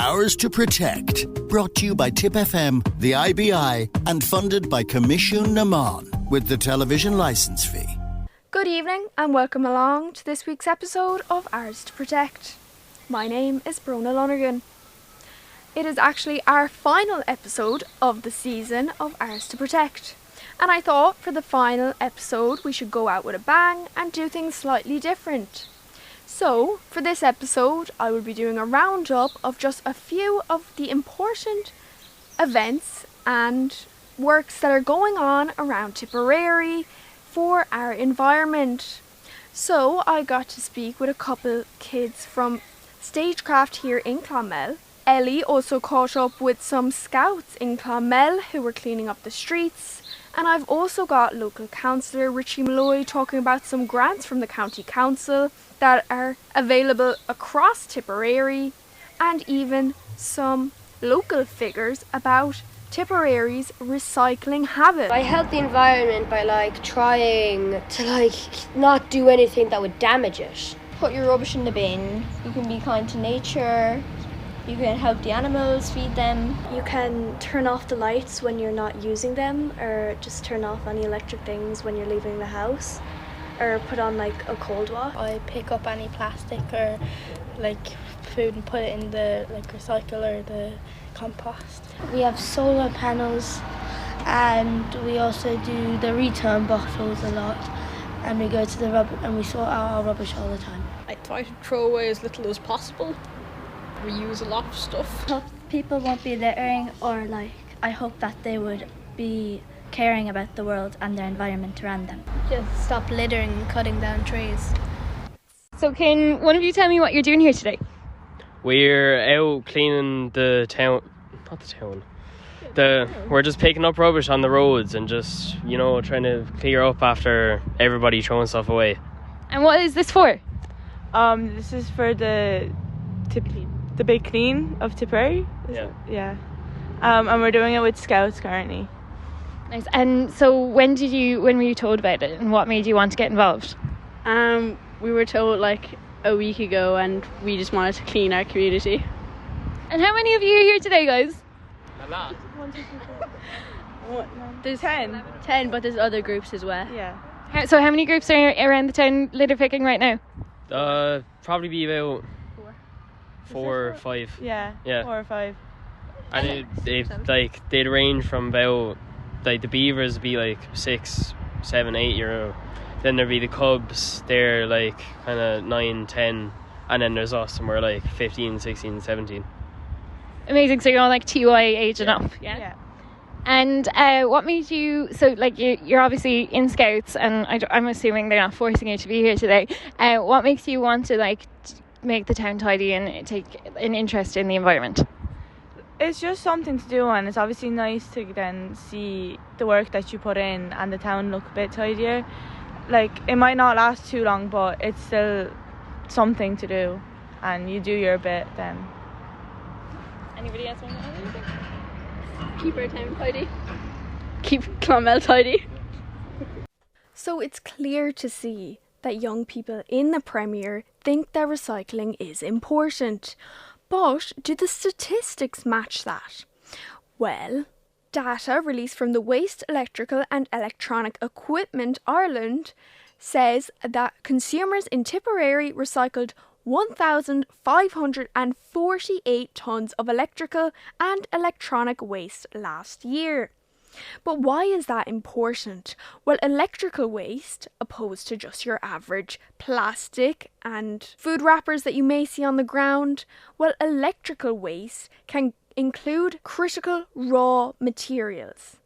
Ours to Protect, brought to you by Tip FM, the IBI, and funded by Commission Naman, with the television licence fee. Good evening and welcome along to this week's episode of Ours to Protect. My name is Brona Lonergan. It is actually our final episode of the season of Ours to Protect. And I thought for the final episode we should go out with a bang and do things slightly different. So, for this episode, I will be doing a roundup of just a few of the important events and works that are going on around Tipperary for our environment. So, I got to speak with a couple kids from Stagecraft here in Clonmel. Ellie also caught up with some scouts in Clonmel who were cleaning up the streets. And I've also got local Councillor Ritchie Malloy talking about some grants from the County Council that are available across Tipperary, and even some local figures about Tipperary's recycling habit. I help the environment by trying to not do anything that would damage it. Put your rubbish in the bin. You can be kind to nature. You can help the animals, feed them. You can turn off the lights when you're not using them, or just turn off any electric things when you're leaving the house, or put on a cold wash. I pick up any plastic or food and put it in the recycle or the compost. We have solar panels, and we also do the return bottles a lot, and we go to the and we sort out our rubbish all the time. I try to throw away as little as possible. Reuse a lot of stuff. Hope people won't be littering, or I hope that they would be caring about the world and their environment around them. Just stop littering and cutting down trees. So can one of you tell me what you're doing here today? We're out cleaning the town, not the town. We're just picking up rubbish on the roads and just, trying to clear up after everybody throwing stuff away. And what is this for? This is for the Big Clean of Tipperary. Yeah. And we're doing it with Scouts currently. Nice. And so when were you told about it, and what made you want to get involved? We were told a week ago, and we just wanted to clean our community. And how many of you are here today, guys? A lot. There's 10, but there's other groups as well. Yeah. So how many groups are around the town litter picking right now? Probably be about 4 or 5. Yeah. 4 or 5. And they'd range from about the beavers would be 6, 7, 8 euro. Then there'd be the cubs, they're kind of 9, 10, and then there's us, and we're 15, 16, 17. Amazing. So you're all TY age and up. Yeah. And what made you, so you're obviously in Scouts, and I'm assuming they're not forcing you to be here today. What makes you want to make the town tidy and take an interest in the environment? It's just something to do, and it's obviously nice to then see the work that you put in and the town look a bit tidier. It might not last too long, but it's still something to do, and you do your bit then. Anybody else want to add anything? Keep our town tidy. Keep Clonmel tidy. So it's clear to see that young people in the Premier think that recycling is important. But do the statistics match that? Well, data released from the Waste Electrical and Electronic Equipment Ireland says that consumers in Tipperary recycled 1,548 tonnes of electrical and electronic waste last year. But why is that important? Well, electrical waste, opposed to just your average plastic and food wrappers that you may see on the ground, well, electrical waste can include critical raw materials.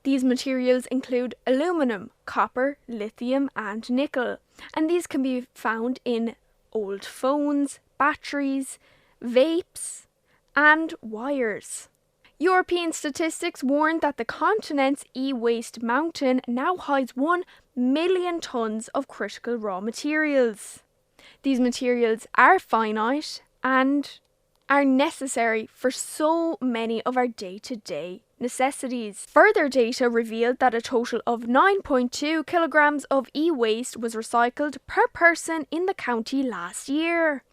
These materials include aluminum, copper, lithium and nickel, and these can be found in old phones, batteries, vapes and wires. European statistics warn that the continent's e-waste mountain now hides 1 million tonnes of critical raw materials. These materials are finite and are necessary for so many of our day-to-day necessities. Further data revealed that a total of 9.2 kilograms of e-waste was recycled per person in the county last year.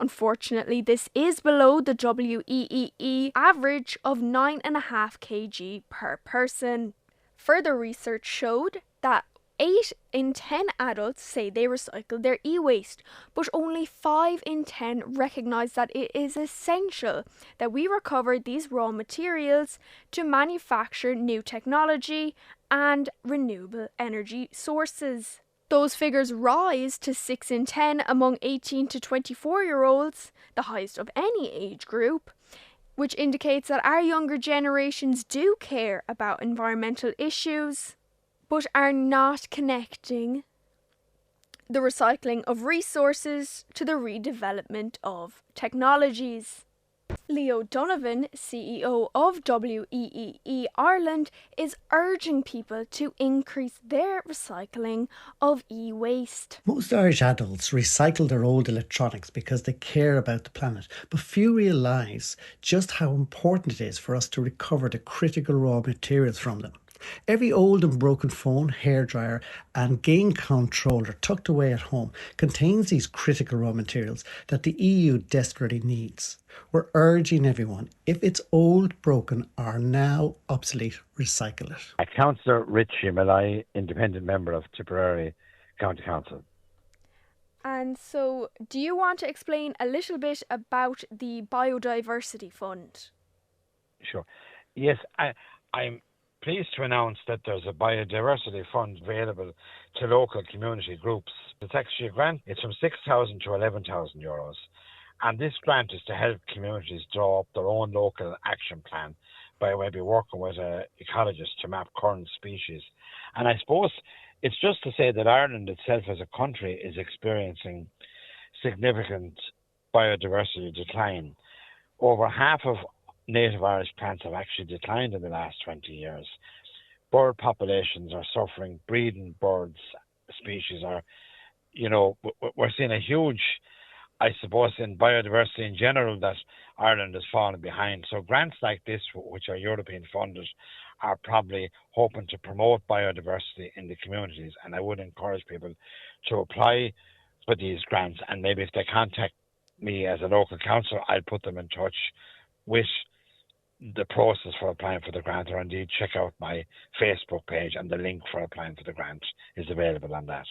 Unfortunately, this is below the WEEE average of 9.5 kg per person. Further research showed that 8 in 10 adults say they recycle their e-waste, but only 5 in 10 recognise that it is essential that we recover these raw materials to manufacture new technology and renewable energy sources. Those figures rise to 6 in 10 among 18 to 24-year-olds, the highest of any age group, which indicates that our younger generations do care about environmental issues, but are not connecting the recycling of resources to the redevelopment of technologies. Leo Donovan, CEO of WEEE Ireland, is urging people to increase their recycling of e-waste. Most Irish adults recycle their old electronics because they care about the planet, but few realise just how important it is for us to recover the critical raw materials from them. Every old and broken phone, hairdryer and game controller tucked away at home contains these critical raw materials that the EU desperately needs. We're urging everyone, if it's old, broken or now obsolete, recycle it. Councillor Ritchie Malloy, independent member of Tipperary County Council. And so, do you want to explain a little bit about the Biodiversity Fund? Sure. Yes, I'm pleased to announce that there's a biodiversity fund available to local community groups. It's actually a grant. It's from 6,000 to 11,000 euros. And this grant is to help communities draw up their own local action plan by maybe working with an ecologist to map current species. And I suppose it's just to say that Ireland itself as a country is experiencing significant biodiversity decline. Over half of native Irish plants have actually declined in the last 20 years. Bird populations are suffering, breeding birds species are, we're seeing a huge, I suppose, in biodiversity in general that Ireland is falling behind. So grants like this, which are European funded, are probably hoping to promote biodiversity in the communities. And I would encourage people to apply for these grants. And maybe if they contact me as a local councillor, I'll put them in touch with the process for applying for the grant, or indeed check out my Facebook page and the link for applying for the grant is available on that.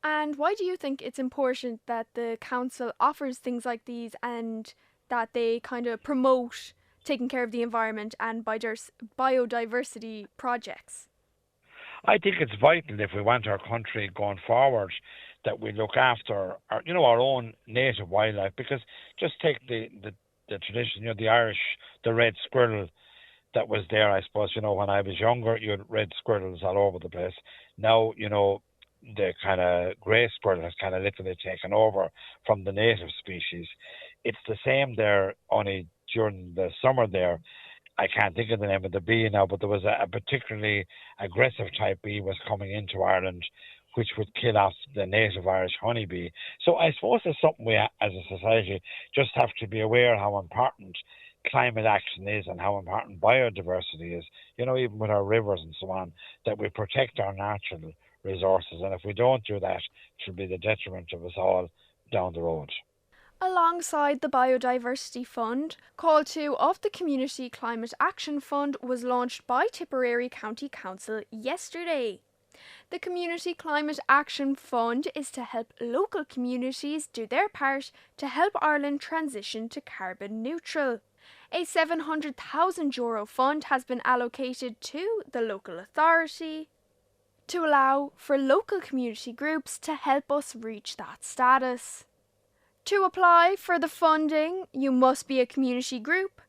And why do you think it's important that the council offers things like these and that they kind of promote taking care of the environment and biodiversity projects? I think it's vital if we want our country going forward that we look after our own native wildlife, because just take the tradition, the Irish, the red squirrel that was there, I suppose, when I was younger, you had red squirrels all over the place. Now, the kind of grey squirrel has kind of literally taken over from the native species. It's the same there, only during the summer there. I can't think of the name of the bee now, but there was a particularly aggressive type bee was coming into Ireland, which would kill off the native Irish honeybee. So I suppose it's something we, as a society, just have to be aware how important climate action is and how important biodiversity is, even with our rivers and so on, that we protect our natural resources. And if we don't do that, it will be the detriment of us all down the road. Alongside the Biodiversity Fund, Call 2 of the Community Climate Action Fund was launched by Tipperary County Council yesterday. The Community Climate Action Fund is to help local communities do their part to help Ireland transition to carbon neutral. A €700,000 fund has been allocated to the local authority to allow for local community groups to help us reach that status. To apply for the funding, you must be a community group,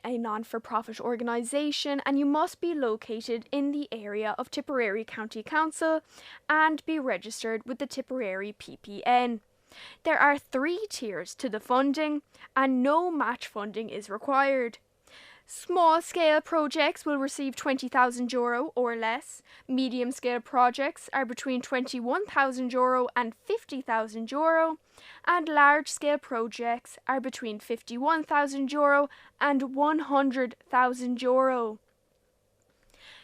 a non-for-profit organisation, and you must be located in the area of Tipperary County Council and be registered with the Tipperary PPN. There are 3 tiers to the funding and no match funding is required. Small-scale projects will receive €20,000 or less. Medium-scale projects are between €21,000 and €50,000, and large-scale projects are between €51,000 and €100,000.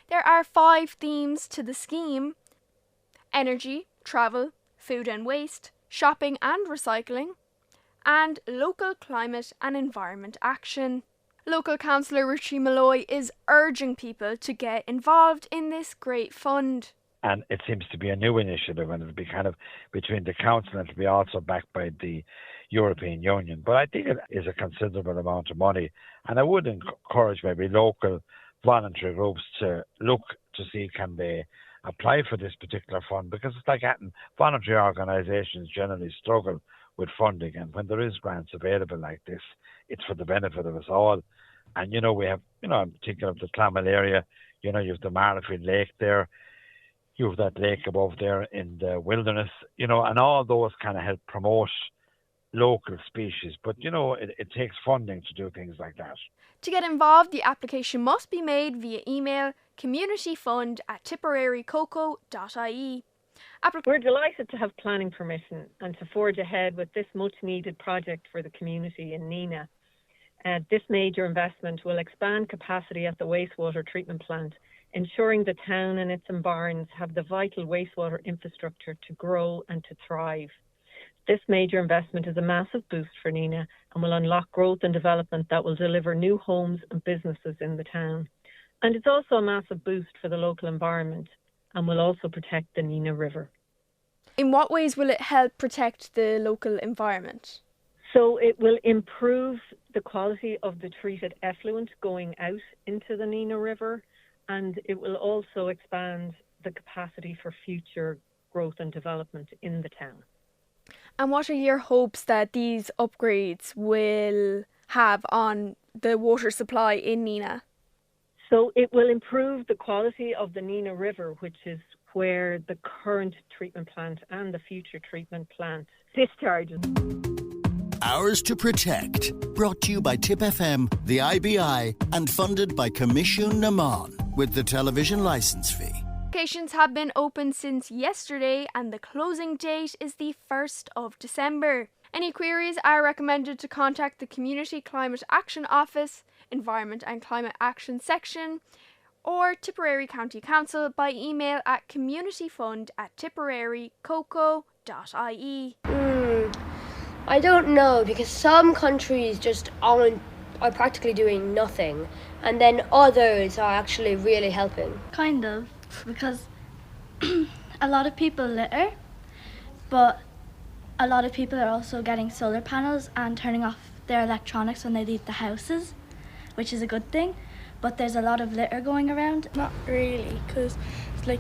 There are 5 themes to the scheme: energy, travel, food and waste, shopping and recycling, and local climate and environment action. Local Councillor Ritchie Malloy is urging people to get involved in this great fund. And it seems to be a new initiative, and it'll be kind of between the council, and it'll be also backed by the European Union. But I think it is a considerable amount of money, and I would encourage maybe local voluntary groups to look to see can they apply for this particular fund, because it's like voluntary organisations generally struggle with funding, and when there is grants available like this, it's for the benefit of us all. And we have, I'm thinking of the Clonmel area, you have the Marlfield Lake there, you have that lake above there in the wilderness, and all those kind of help promote local species. But, it takes funding to do things like that. To get involved, the application must be made via email communityfund@tipperarycoco.ie. We're delighted to have planning permission and to forge ahead with this much needed project for the community in Nina. This major investment will expand capacity at the wastewater treatment plant, ensuring the town and its environs have the vital wastewater infrastructure to grow and to thrive. This major investment is a massive boost for Nina and will unlock growth and development that will deliver new homes and businesses in the town. And it's also a massive boost for the local environment and will also protect the Nina River. In what ways will it help protect the local environment? So it will improve the quality of the treated effluent going out into the Nina River, and it will also expand the capacity for future growth and development in the town. And what are your hopes that these upgrades will have on the water supply in Nina? So it will improve the quality of the Nina River, which is where the current treatment plant and the future treatment plant discharges. Ours to Protect, brought to you by Tip FM, the IBI, and funded by Commission Naman, with the television licence fee. Applications have been open since yesterday and the closing date is the 1st of December. Any queries are recommended to contact the Community Climate Action Office, Environment and Climate Action Section, or Tipperary County Council by email at communityfund@tipperarycoco.ie. I don't know, because some countries just are practically doing nothing, and then others are actually really helping. Kind of, because a lot of people litter, but a lot of people are also getting solar panels and turning off their electronics when they leave the houses, which is a good thing. But there's a lot of litter going around. Not really, because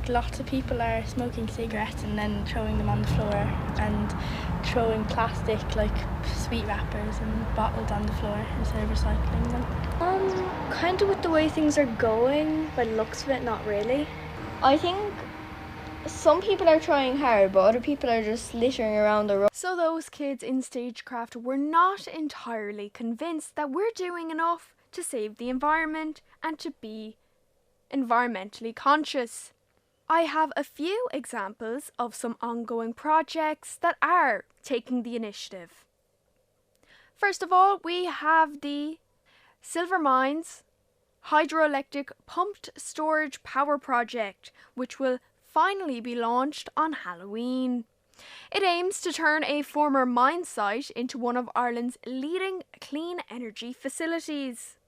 lots of people are smoking cigarettes and then throwing them on the floor and throwing plastic sweet wrappers and bottles on the floor instead of recycling them. Kind of with the way things are going, by the looks of it, not really. I think some people are trying hard, but other people are just littering around the road. So those kids in Stagecraft were not entirely convinced that we're doing enough to save the environment and to be environmentally conscious. I have a few examples of some ongoing projects that are taking the initiative. First of all, we have the Silver Mines hydroelectric pumped storage power project, which will finally be launched on Halloween. It aims to turn a former mine site into one of Ireland's leading clean energy facilities.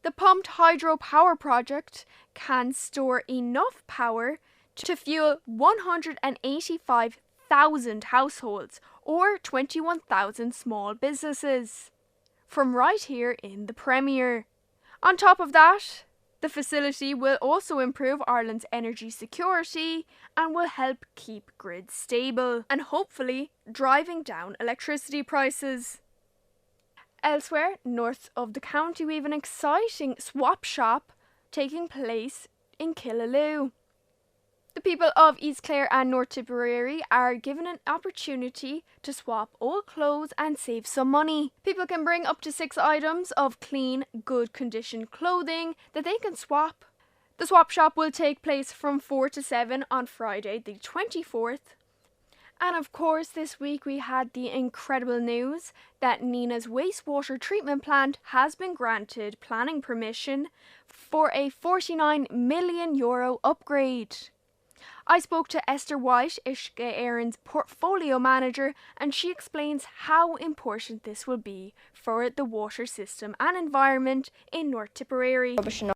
The pumped hydro power project can store enough power to fuel 185,000 households or 21,000 small businesses from right here in the Premier. On top of that, the facility will also improve Ireland's energy security and will help keep grids stable and hopefully driving down electricity prices. Elsewhere, north of the county, we have an exciting swap shop taking place in Killaloe. The people of East Clare and North Tipperary are given an opportunity to swap old clothes and save some money. People can bring up to 6 items of clean, good condition clothing that they can swap. The swap shop will take place from 4 to 7 on Friday the 24th. And of course, this week we had the incredible news that Nina's wastewater treatment plant has been granted planning permission for a €49 million upgrade. I spoke to Esther White, Uisce Éireann's portfolio manager, and she explains how important this will be for the water system and environment in North Tipperary. Rubbish and